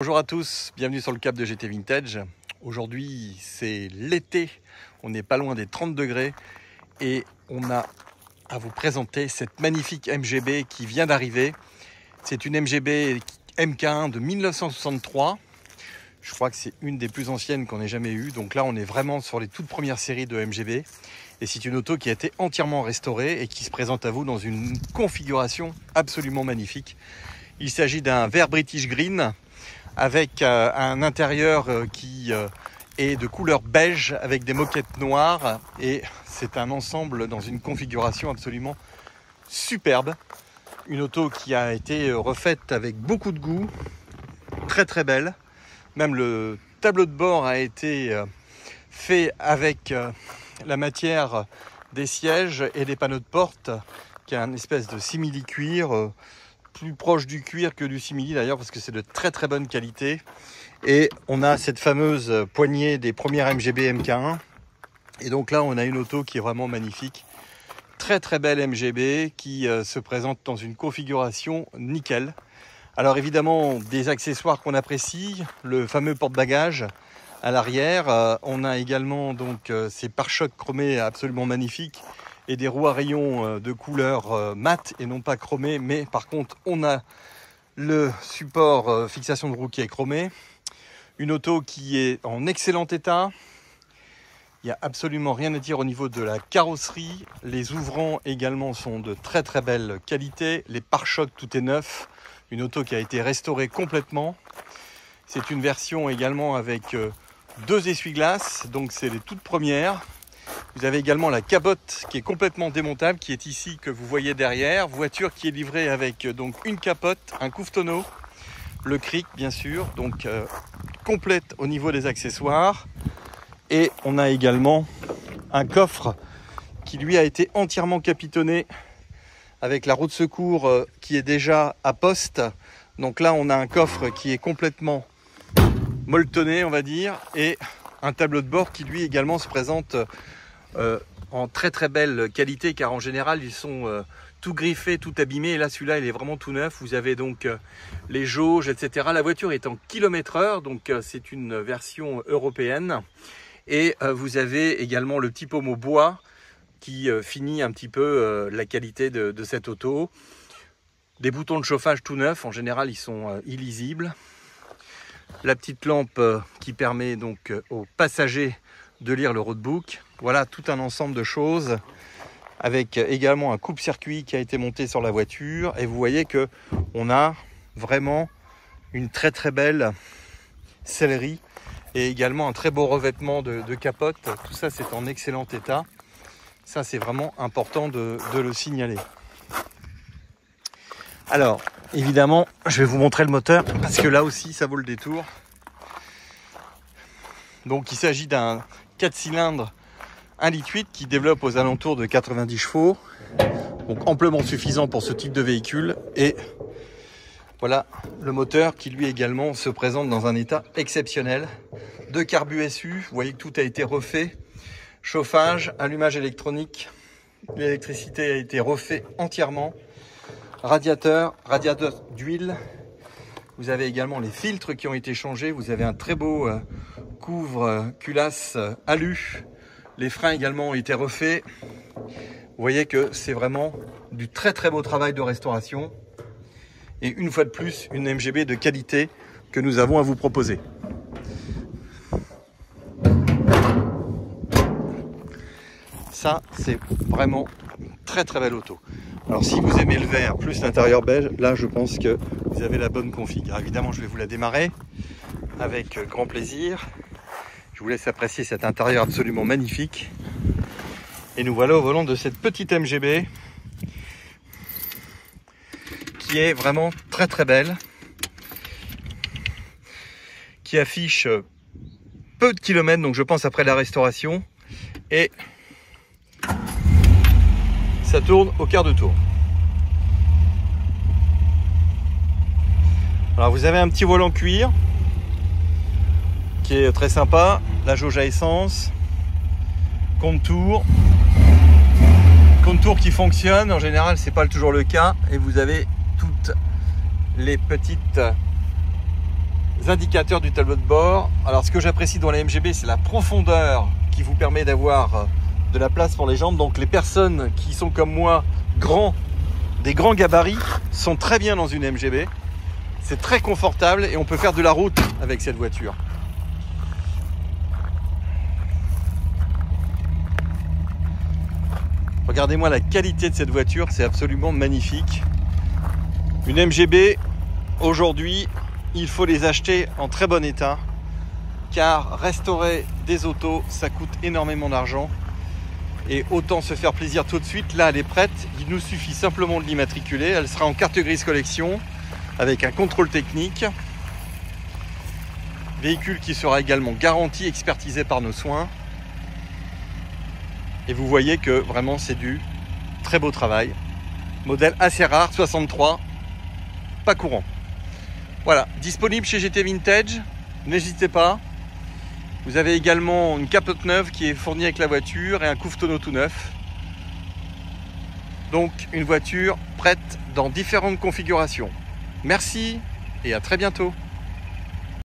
Bonjour à tous, bienvenue sur le Cap de GT Vintage. Aujourd'hui c'est l'été, on n'est pas loin des 30 degrés et on a à vous présenter cette magnifique MGB qui vient d'arriver. C'est une MGB MK1 de 1963. Je crois que c'est une des plus anciennes qu'on ait jamais eues. Donc là on est vraiment sur les toutes premières séries de MGB. Et c'est une auto qui a été entièrement restaurée et qui se présente à vous dans une configuration absolument magnifique. Il s'agit d'un vert British Green avec un intérieur qui est de couleur beige avec des moquettes noires, et c'est un ensemble dans une configuration absolument superbe. Une auto qui a été refaite avec beaucoup de goût, très très belle. Même le tableau de bord a été fait avec la matière des sièges et des panneaux de porte, qui a une espèce de simili-cuir, plus proche du cuir que du simili d'ailleurs, parce que c'est de très très bonne qualité. Et on a cette fameuse poignée des premières MGB MK1. Et donc là on a une auto qui est vraiment magnifique. Très très belle MGB qui se présente dans une configuration nickel. Alors évidemment des accessoires qu'on apprécie, le fameux porte-bagages à l'arrière. On a également donc ces pare-chocs chromés absolument magnifiques et des roues à rayons de couleur mat et non pas chromé, mais par contre on a le support fixation de roue qui est chromé. Une auto qui est en excellent état. Il n'y a absolument rien à dire au niveau de la carrosserie. Les ouvrants également sont de très très belle qualité. Les pare-chocs, tout est neuf. Une auto qui a été restaurée complètement. C'est une version également avec deux essuie-glaces, donc c'est les toutes premières. Vous avez également la capote qui est complètement démontable, qui est ici, que vous voyez derrière. Voiture qui est livrée avec donc une capote, un couve-tonneau, le cric bien sûr, donc complète au niveau des accessoires. Et on a également un coffre qui lui a été entièrement capitonné avec la roue de secours qui est déjà à poste. Donc là on a un coffre qui est complètement molletonné, on va dire, et un tableau de bord qui lui également se présente en très très belle qualité, car en général ils sont tout griffés, tout abîmés, et là celui-là il est vraiment tout neuf. Vous avez donc les jauges, etc. La voiture est en km/h, donc c'est une version européenne, et vous avez également le petit pommeau bois qui finit un petit peu la qualité de cette auto. Des boutons de chauffage tout neufs, en général ils sont illisibles. La petite lampe qui permet donc aux passagers de lire le roadbook. Voilà tout un ensemble de choses, avec également un coupe-circuit qui a été monté sur la voiture. Et vous voyez que on a vraiment une très très belle sellerie et également un très beau revêtement de capote. Tout ça c'est en excellent état. Ça c'est vraiment important de le signaler. Alors évidemment je vais vous montrer le moteur, parce que là aussi ça vaut le détour. Donc il s'agit d'un 4 cylindres 1,8 litre qui développe aux alentours de 90 chevaux. Donc amplement suffisant pour ce type de véhicule. Et voilà le moteur qui lui également se présente dans un état exceptionnel. Deux carbus SU, vous voyez que tout a été refait. Chauffage, allumage électronique, l'électricité a été refait entièrement. Radiateur d'huile. Vous avez également les filtres qui ont été changés. Vous avez un très beau couvre-culasse alu. Les freins également ont été refaits. Vous voyez que c'est vraiment du très très beau travail de restauration. Et une fois de plus, une MGB de qualité que nous avons à vous proposer. Ça, c'est vraiment une très très belle auto. Alors si vous aimez le vert plus l'intérieur beige, là je pense que vous avez la bonne config. Alors, évidemment je vais vous la démarrer avec grand plaisir. Je vous laisse apprécier cet intérieur absolument magnifique. Et nous voilà au volant de cette petite MGB qui est vraiment très très belle, qui affiche peu de kilomètres, donc je pense après la restauration, et ça tourne au quart de tour. Alors vous avez un petit volant cuir qui est très sympa, la jauge à essence, compte-tours qui fonctionne. En général c'est pas toujours le cas, et vous avez toutes les petites indicateurs du tableau de bord. Alors ce que j'apprécie dans les MGB, c'est la profondeur qui vous permet d'avoir de la place pour les jambes. Donc les personnes qui sont comme moi des grands gabarits sont très bien dans une MGB. C'est très confortable et on peut faire de la route avec cette voiture. Regardez-moi la qualité de cette voiture, c'est absolument magnifique. Une MGB, aujourd'hui, il faut les acheter en très bon état, car restaurer des autos, ça coûte énormément d'argent. Et autant se faire plaisir tout de suite. Là, elle est prête, il nous suffit simplement de l'immatriculer. Elle sera en carte grise collection, avec un contrôle technique. Véhicule qui sera également garanti, expertisé par nos soins. Et vous voyez que vraiment c'est du très beau travail. Modèle assez rare, 63, pas courant. Voilà, disponible chez GT Vintage, n'hésitez pas. Vous avez également une capote neuve qui est fournie avec la voiture et un couvre tonneau tout neuf. Donc une voiture prête dans différentes configurations. Merci et à très bientôt.